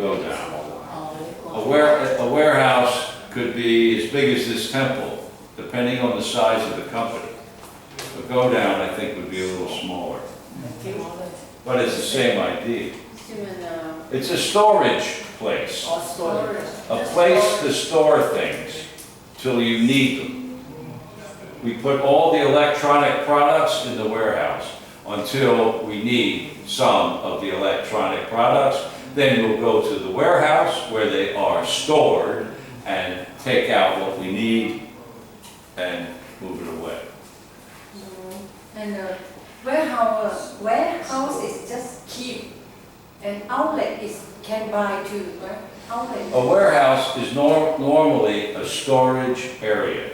go down. A warehouse could be as big as this temple, depending on the size of the company. A go down, I think, would be a little smaller. But it's the same idea. It's a storage place. A place to store things till you need them. We put all the electronic products in the warehouse until we need some of the electronic products. Then we'll go to the warehouse where they are stored and take out what we need and move it away. And warehouse is just keep, and outlet is can buy too, right? Outlet. A warehouse is normally a storage area.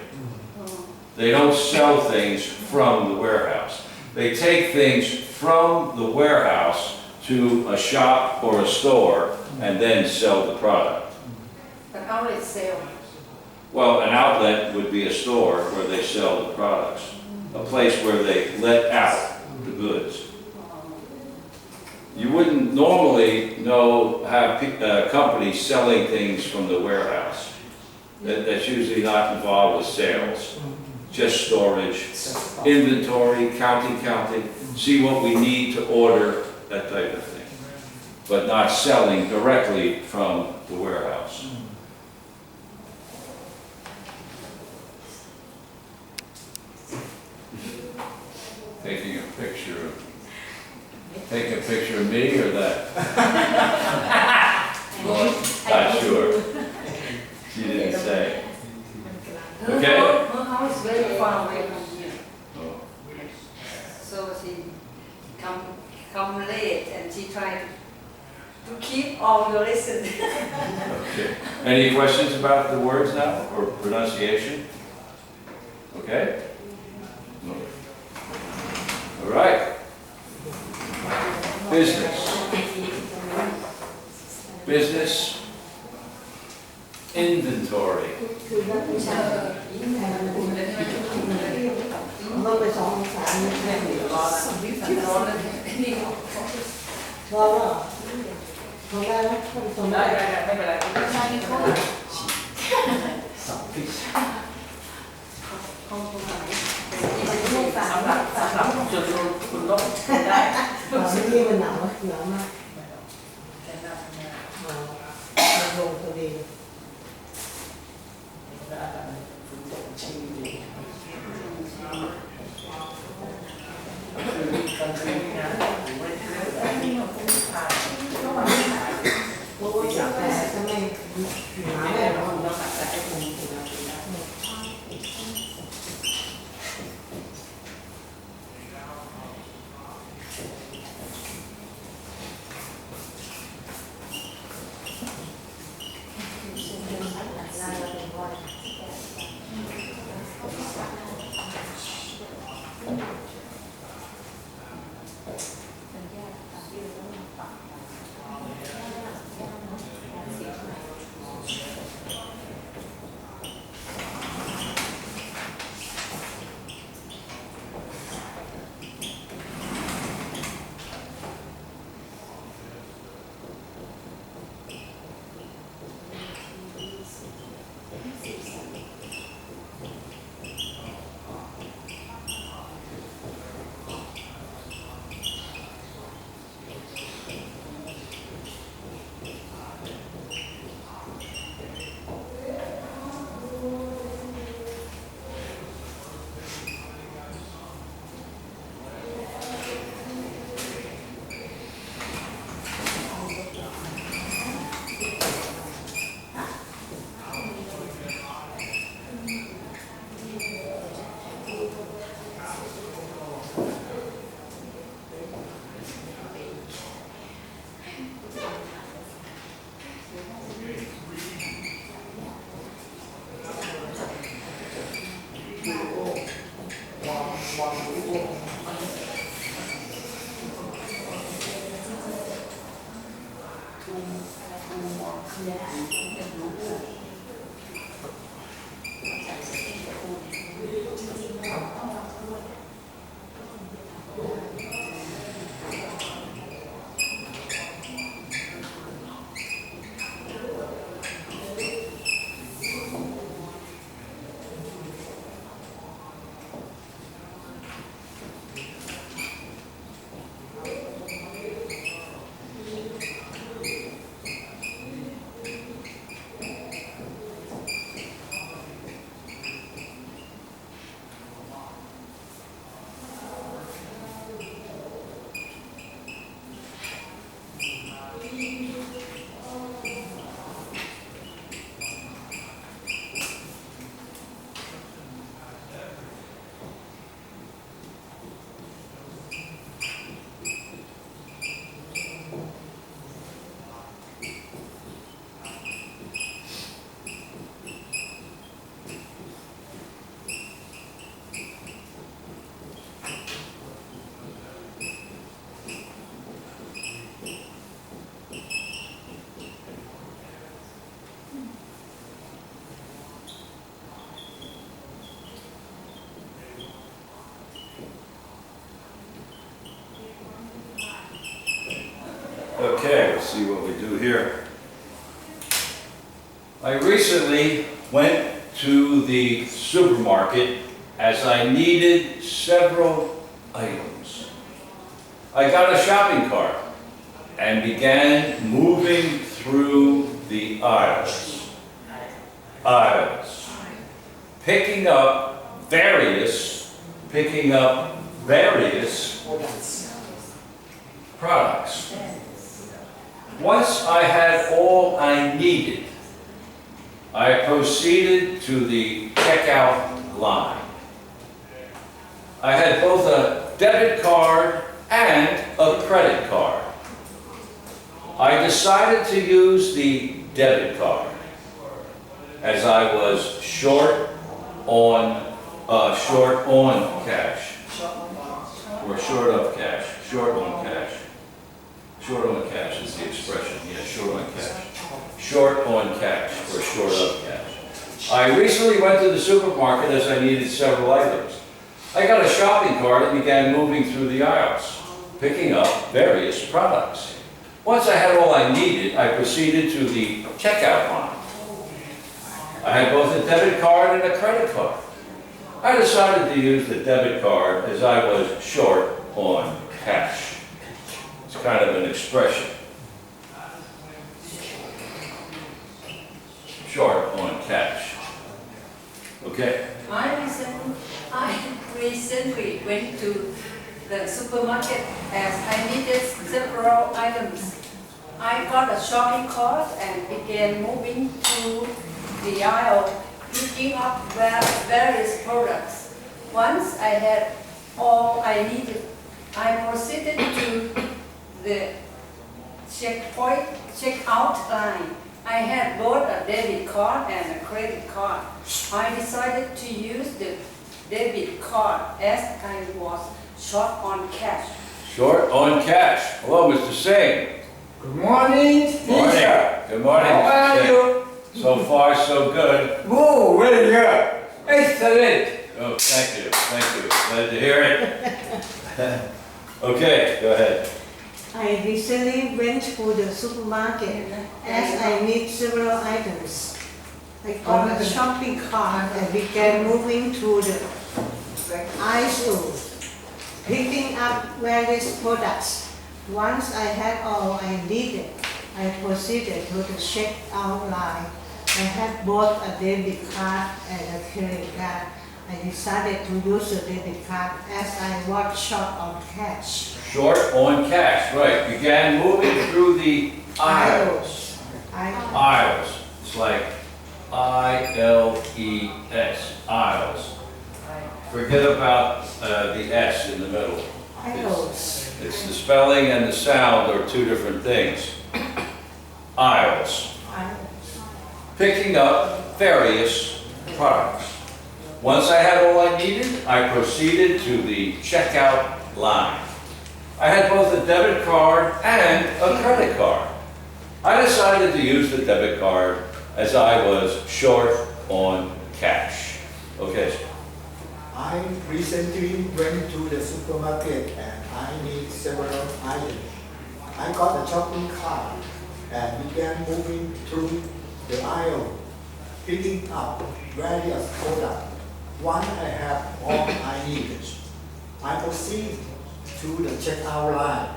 They don't sell things from the warehouse. They take things from the warehouse to a shop or a store and then sell the product. But outlet sell. Well, an outlet would be a store where they sell the products, a place where they let out the goods. You wouldn't normally have companies selling things from the warehouse. That's usually not involved with sales, just storage, inventory, counting, see what we need to order, that type of thing. But not selling directly from the warehouse. Taking a picture of, take a picture of me or that? Not sure. She didn't say. Okay? Her house is very far away from here. Oh. So she come late and she tried to keep all your lessons. Okay. Any questions about the words now or pronunciation? Okay? No. All right. Business. Inventory. see what we do here. I recently went to the supermarket as I needed several items. I got a shopping cart and began moving through the aisles, picking up various products. Once I had all I needed, I proceeded to the checkout line. I had both a debit card and a credit card. I decided to use the debit card as I was short on cash. Or short of cash. Short on cash. Short on cash is the expression. Yeah, short on cash. Short on cash or short of cash. I recently went to the supermarket as I needed several items. I got a shopping cart and began moving through the aisles, picking up various products. Once I had all I needed, I proceeded to the checkout line. I had both a debit card and a credit card. I decided to use the debit card as I was short on cash. It's kind of an expression. Short on cash. Okay? I recently went to the supermarket as I needed several items. I got a shopping cart and began moving through the aisle, picking up various products. Once I had all I needed, I proceeded to the checkout line. I had both a debit card and a credit card. I decided to use the debit card as I was short on cash. Short on cash. Hello, Mr. Singh. Good morning, teacher. Good morning, How Mr. are Singh. you? So far, so good. Oh, very good. Excellent. Oh, thank you, thank you. Glad to hear it. Okay, go ahead. I recently went to the supermarket as I need several items. I got a shopping cart and began moving through the aisles, picking up various products. Once I had all I needed, I proceeded to the checkout line. I had both a debit card and a credit card. I decided to use the debit card as I was short on cash. Short on cash, right. Began moving through the aisles. Aisles. It's like I-L-E-S, aisles. Forget about the S in the middle. Aisles. It's the spelling and the sound are two different things. Aisles. Picking up various products. Once I had all I needed, I proceeded to the checkout line. I had both a debit card and a credit card. I decided to use the debit card as I was short on cash. Okay. I recently went to the supermarket and I need several items. I got a shopping cart and began moving through the aisle, picking up various products. Once I had all I needed, I proceeded to the checkout line.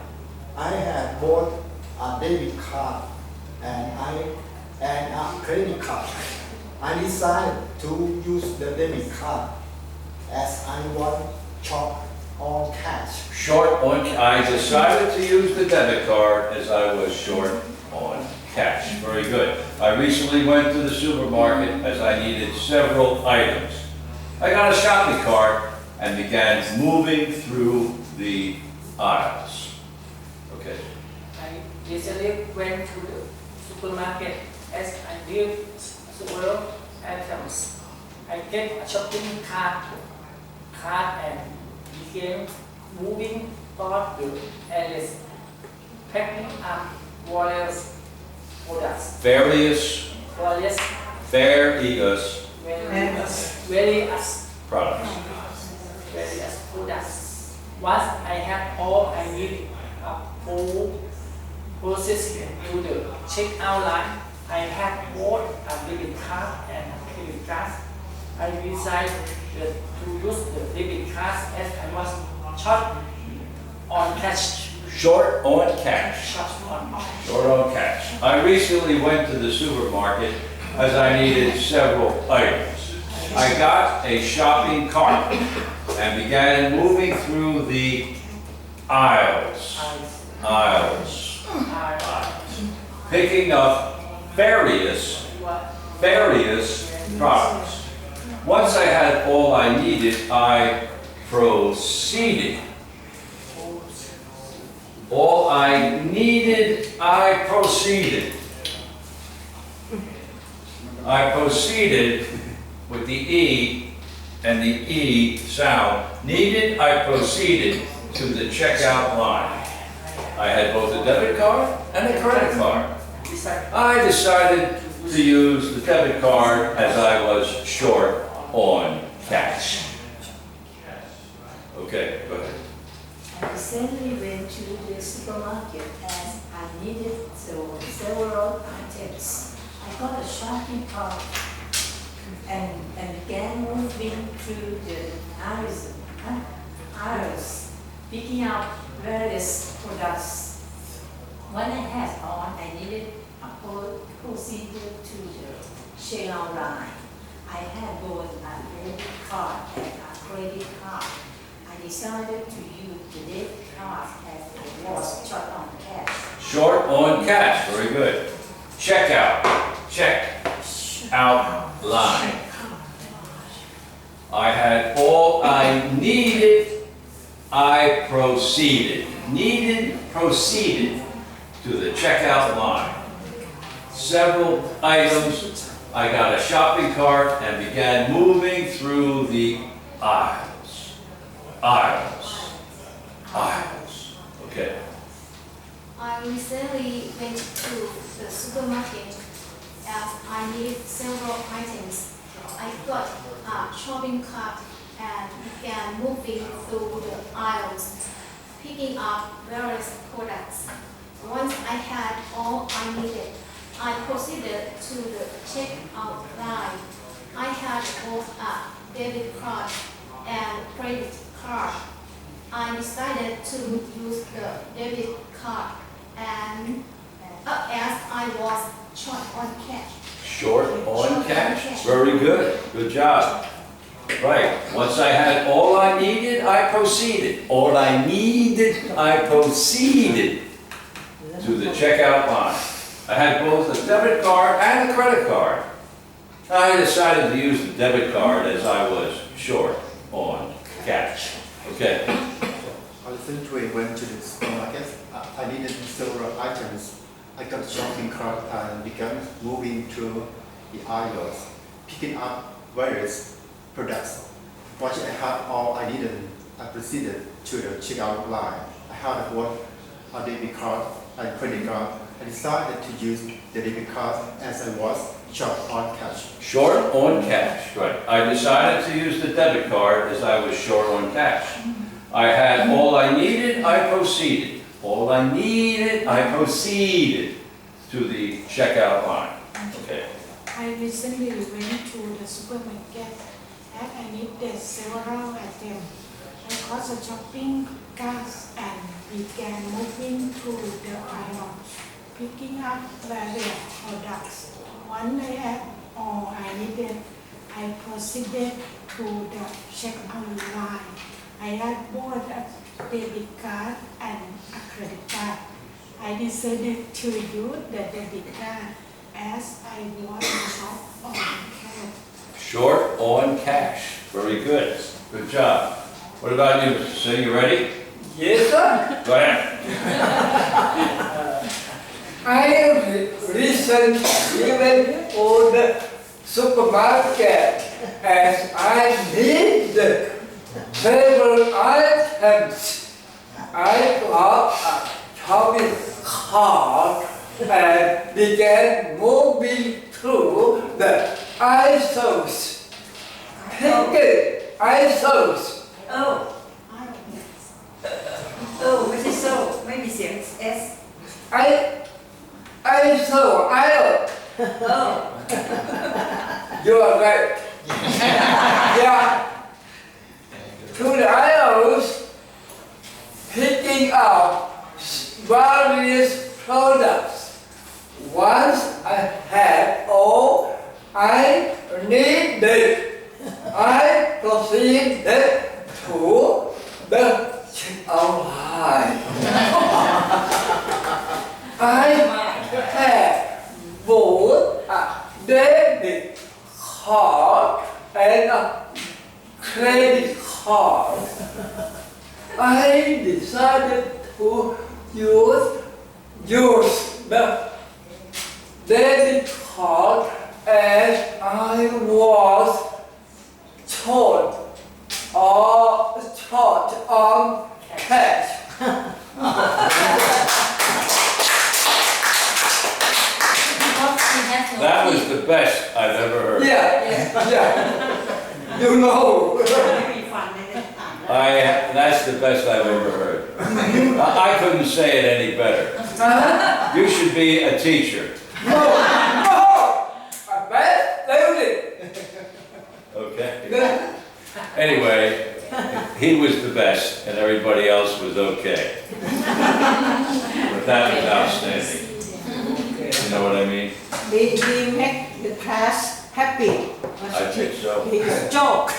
I had both a debit card and a credit card. I decided to use the debit card as I was short on cash. I decided to use the debit card as I was short on cash. Very good. I recently went to the supermarket as I needed several items. I got a shopping cart and began moving through the aisles. Okay. I recently went to the supermarket as I needed several items. I get a shopping cart and began moving toward the aisles, picking up various products. Various Various products. products. Once I had all I needed, a full proceeded to the checkout line. I had both a debit card and a credit card. I decided to use the debit card as I was short on cash. Short on cash. Short on cash. Short on cash. I recently went to the supermarket as I needed several items. I got a shopping cart and began moving through the aisles, picking up various products. Once I had all I needed, I proceeded. All I needed, I proceeded. I proceeded with the E and the E sound. Needed, I proceeded to the checkout line. I had both a debit card and a credit card. I decided to use the debit card as I was short on cash. Okay, go ahead. I recently went to the supermarket as I needed several items. I got a shopping cart and began moving through the aisles, picking up various products. When I had all I needed, I proceeded to the checkout line. I had both a debit card and a credit card. I decided to use the debit card as it was short on cash. Short on cash, very good. Checkout, check out line. I had all I needed, I proceeded. Needed, proceeded to the checkout line. Several items, I got a shopping cart and began moving through the aisles. Aisles. Okay. I recently went to the supermarket as I needed several items. I got a shopping cart and began moving through the aisles, picking up various products. Once I had all I needed, I proceeded to the checkout line. I had both a debit card and credit card. I decided to use the debit card and as I was short on cash. Short on cash. Very good. Good job. Right. Once I had all I needed, I proceeded. All I needed, I proceeded to the checkout line. I had both a debit card and a credit card. I decided to use the debit card as I was short on cash. Okay. I recently went to the supermarket. I needed several items. I got a shopping cart and began moving through the aisles, picking up various products. Once I had all I needed, I proceeded to the checkout line. I had both a debit card and credit card. I decided to use the debit card as I was short on cash. Short on cash, right. I decided to use the debit card as I was short on cash. I had all I needed, I proceeded. All I needed, I proceeded to the checkout line. Okay. I recently went to the supermarket as I needed several items. I got a shopping cart and began moving through the aisle, picking up various products. Once I had all I needed, I proceeded to the checkout line. I had both a debit card and a credit card. I decided to use the debit card as I was short on cash. Short on cash. Very good. Good job. What about you, Mr. Singh? You ready? Yes, sir. Go ahead. I recently went to the supermarket as I needed several items. I got a shopping cart and began moving through the aisles. Picking aisles. Oh, ไม่ใช่ so ไม่มีเสียง s I saw aisle. Oh, You are right. Yeah. To the aisles, picking up various products. Once I had all I needed, I proceeded to the checkout line. I had both a debit card and a credit card. I decided to use the debit card as I was short on cash. That was the best I've ever heard. Yeah. You know. That's the best I've ever heard. I couldn't say it any better. You should be a teacher. No. A bad student. Okay? Anyway, he was the best and everybody else was okay. But that was outstanding. You know what I mean? We make the class happy. I think so. His joke.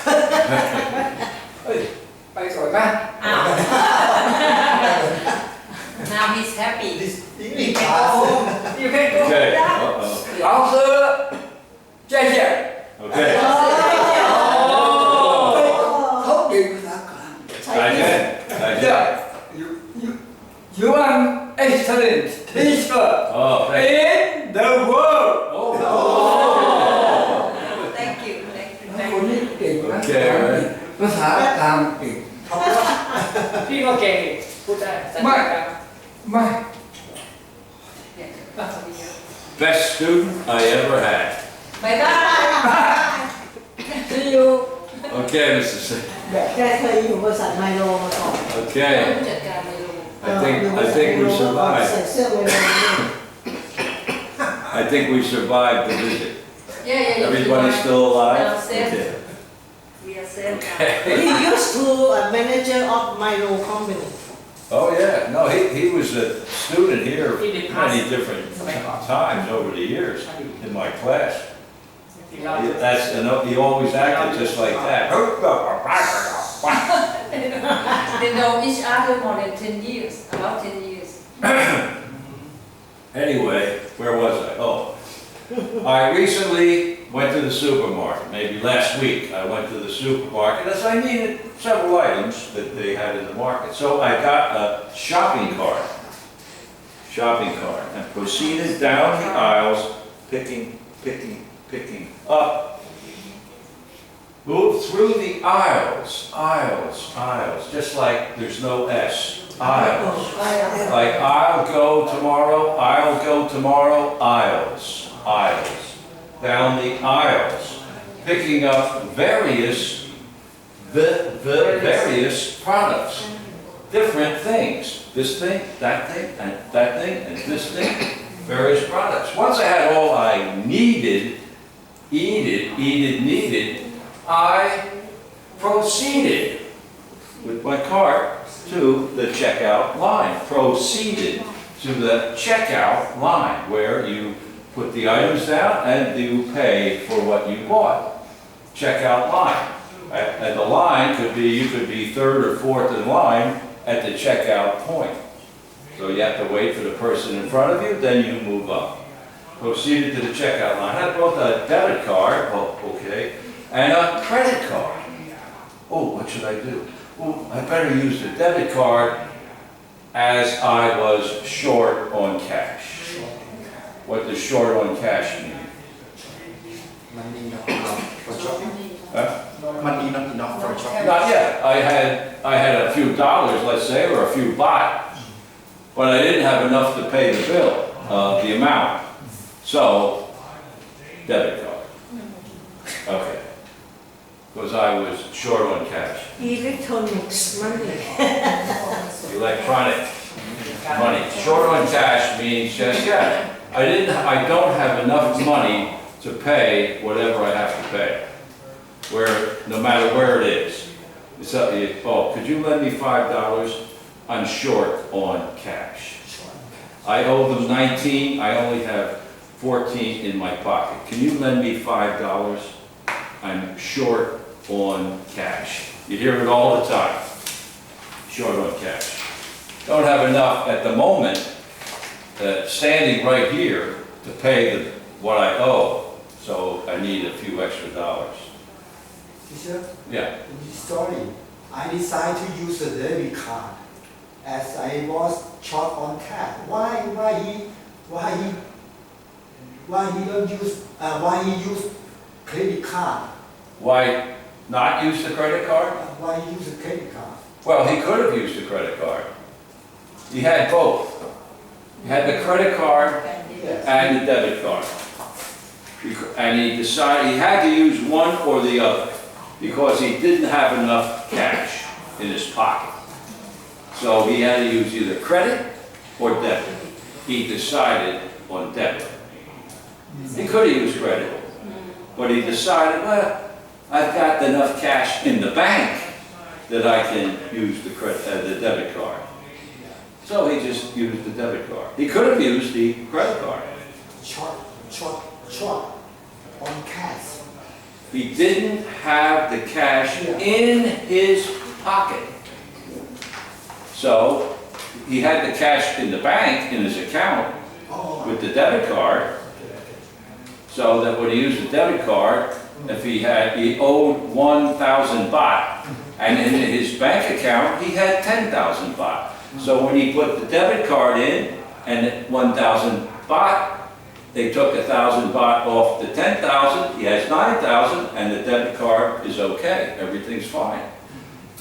เฮ้ยไปก่อนนะ now he's happy. This You evening can class. go home. You can go Okay. down. Uh-oh. 老师谢谢 Okay. เขาเก่งภาษากลาง I did. I did. Yeah, you are an excellent teacher Oh, thank you. in the world. Oh. Thank you. Thank you. คนนี้เก่งนะ Okay, right. ภาษากลางเก่ง พี่ก็เก่งอีกพูดได้แต่ ไม่ ไม่ Best student I ever had. Bye bye. See you. Okay, Mr. Singh. แกเคยอยู่บริษัทไมโลมาก่อน Okay. จัดการไม่รู้ I think we ใส่ survived. เสื้อไมโลนี่ I think we survived the visit. Yeah. Everybody still alive? Now safe. Okay. We are safe now. Okay. He used to a manager of Milo company. Oh, yeah. No, he was a student here In the past. many different times over the years in my class. ที่เรา He always acted just like that. They know each other more than 10 years, about 10 years. Anyway, where was I? Oh, I recently went to the supermarket, maybe last week. I went to the supermarket as I needed several items that they had in the market. So I got a shopping cart, and proceeded down the aisles, picking up. Moved through the aisles, just like there's no S, aisles. Like I'll go tomorrow, aisles. Down the aisles, picking up various products, different things. This thing, that thing, and that thing, and this thing, various products. Once I had all I needed, I proceeded with my cart to the checkout line. Proceeded to the checkout line where you put the items down and you pay for what you bought. Checkout line. And the line you could be third or fourth in line at the checkout point. So you have to wait for the person in front of you, then you move up. Proceeded to the checkout line. I brought a debit card, okay, and a credit card. Oh, what should I do? Oh, I better use the debit card as I was short on cash. What does short on cash mean? Money not enough for shopping. Huh? Money not enough for shopping. Not yet. I had a few dollars, let's say, or a few baht, but I didn't have enough to pay the bill, the amount. So, debit card. Okay. Because I was short on cash. Electronics money. Electronic. money. Short on cash means just, yeah, I don't have enough money to pay whatever I have to pay. Where, no matter where it is. It's up to you, oh, could you lend me $5? I'm short on cash. I owe them 19, I only have 14 in my pocket. Can you lend me $5? I'm short on cash. You hear it all the time. Short on cash. Don't have enough at the moment, standing right here, to pay what I owe. So I need a few extra dollars. Teacher, Yeah. sorry, I decided to use a debit card as I was short on cash. Why he use credit card? Why not use the credit card? Why he use a credit card? Well, he could have used the credit card. He had both. He had the credit card Yes. and the debit card. And he decided he had to use one or the other because he didn't have enough cash in his pocket. So he had to use either credit or debit. He decided on debit. He could have used credit, but he decided, well, I've got enough cash in the bank that I can use the debit card. So he just used the debit card. He could have used the credit card. Short on cash. He didn't have the cash in his pocket. So he had the cash in the bank, in his account, with the debit card, so that when he used the debit card, if he owed 1,000 baht, and in his bank account, he had 10,000 baht. So when he put the debit card in, and 1,000 baht, they took 1,000 baht off the 10,000, he has 9,000, and the debit card is okay, everything's fine.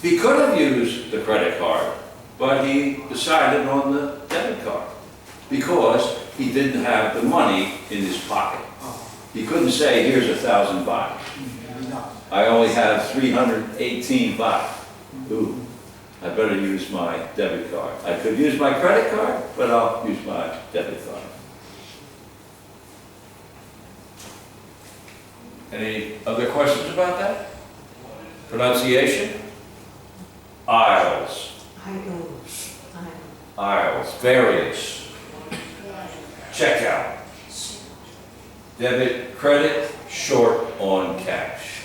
He could have used the credit card, but he decided on the debit card, because he didn't have the money in his pocket. He couldn't say, here's 1,000 baht. I only have 318 baht. Ooh, I better use my debit card. I could use my credit card, but I'll use my debit card. Any other questions about that? Pronunciation? Aisles. Aisles. Various. Checkout. Debit, credit, short on cash.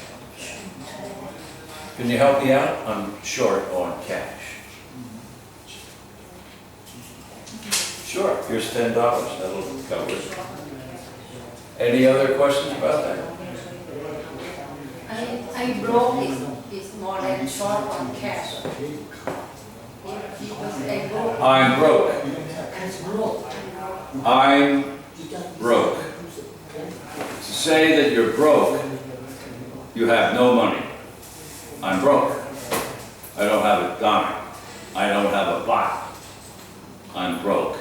Can you help me out? I'm short on cash. Sure, here's $10, that'll cover it. Any other questions about that? I broke is more than short on cash. Because I broke. I'm broke. I'm broke. To say that you're broke, you have no money. I'm broke. I don't have a dime. I don't have a baht. I'm broke.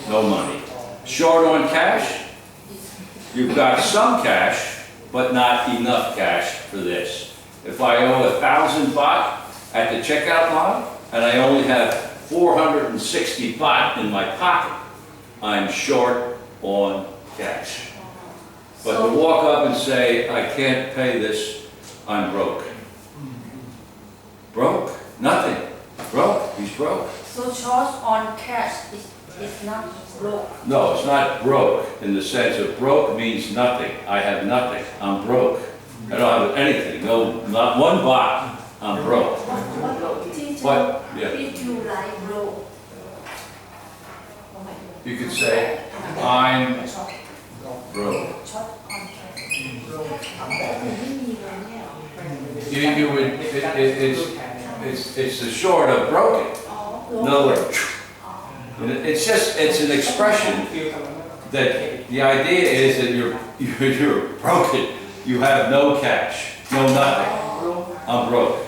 No money. Short on cash? You've got some cash, but not enough cash for this. If I owe 1,000 baht at the checkout line, and I only have 460 baht in my pocket, I'm short on cash. But to walk up and say, I can't pay this, I'm broke. Broke? Nothing. Broke. He's broke. So short on cash is not broke. No, it's not broke in the sense of broke means nothing. I have nothing. I'm broke. I don't have anything. No, not one baht. I'm broke. But, yeah. If you like broke. You could say, I'm broke. You would, it's the short of broken. In other words, it's an expression that the idea is that you're broken. You have no cash, no nothing. I'm broke.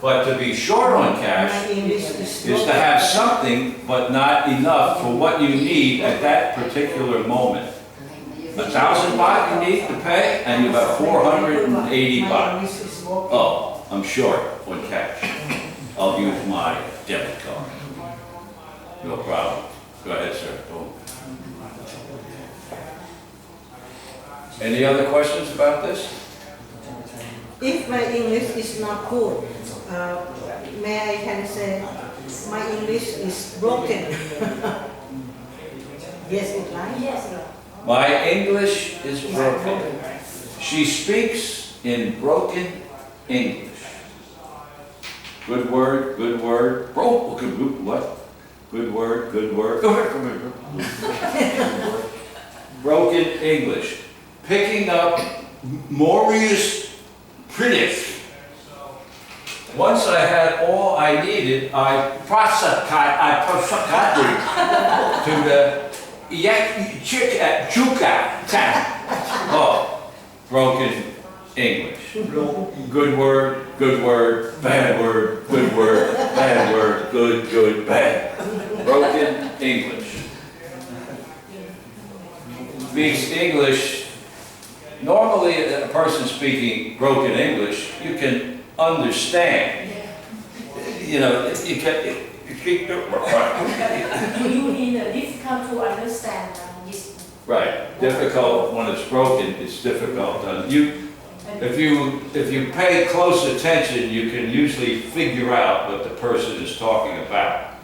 But to be short on cash is to have something but not enough for what you need at that particular moment. 1,000 baht you need to pay, and you have 480 baht. Oh, I'm short on cash. I'll use my debit card. No problem. Go ahead, sir. Don't. Any other questions about this? If my English is not good, may I can say my English is broken. Yes, it right? Yes, My English is broken. She speaks in broken English. Good word, good word. What? Good word, good word. Broken English. Picking up Maurice Prinick. Once I had all I needed, I prosecuted to the Oh, broken English. Good word, bad word, good word, bad word, good, bad. Broken English. Speaks English. Normally, a person speaking broken English, you can understand. You know, you can. you mean difficult to understand this? Right, difficult when it's broken. It's difficult. If you pay close attention, you can usually figure out what the person is talking about,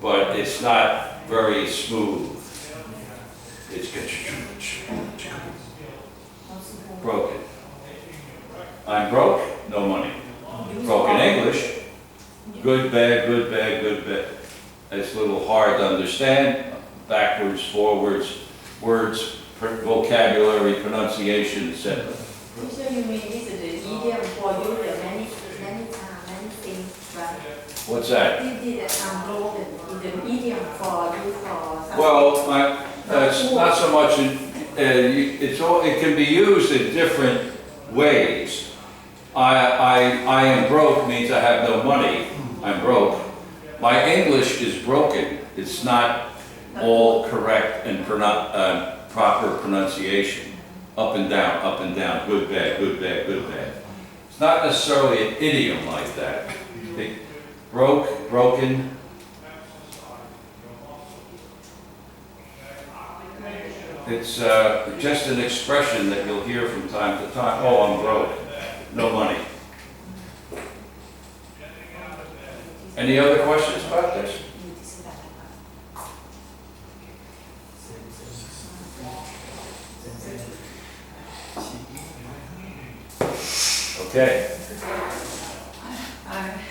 but it's not very smooth. It's broken. I'm broke, no money. Broken English, good, bad, good, bad, good, bad. It's a little hard to understand, backwards, forwards, words, vocabulary, pronunciation, etc. So you mean this is the idiom for you, the many things, right? What's that? This is broken, the idiom for you for something. Well, it's not so much, it can be used in different ways. I am broke means I have no money. I'm broke. My English is broken. It's not all correct and proper pronunciation. Up and down, good, bad, good, bad, good, bad. It's not necessarily an idiom like that. Broken. It's just an expression that you'll hear from time to time. Oh, I'm broke. No money. Any other questions about this? Okay.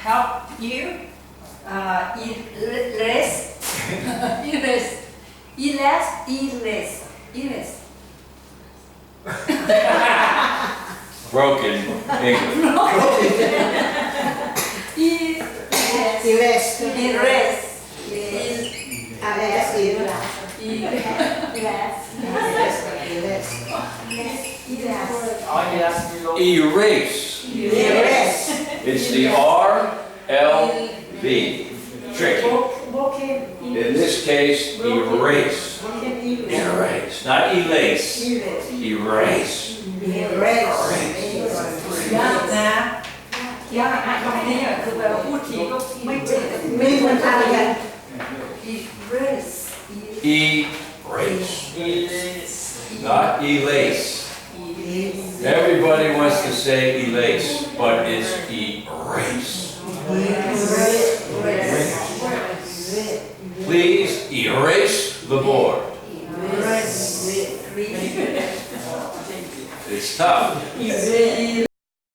Help you erase. Broken English. Erase. It's the RLV. Tricky. In this case, erase. Erase. Not erase. Erase. ยากนะยากนะคำนี้คือแปลว่าพูดทีก็ไม่เจอไม่เหมือนกัน erase not erase. Everybody wants to say erase, but it's erase. Please erase the board. It's tough.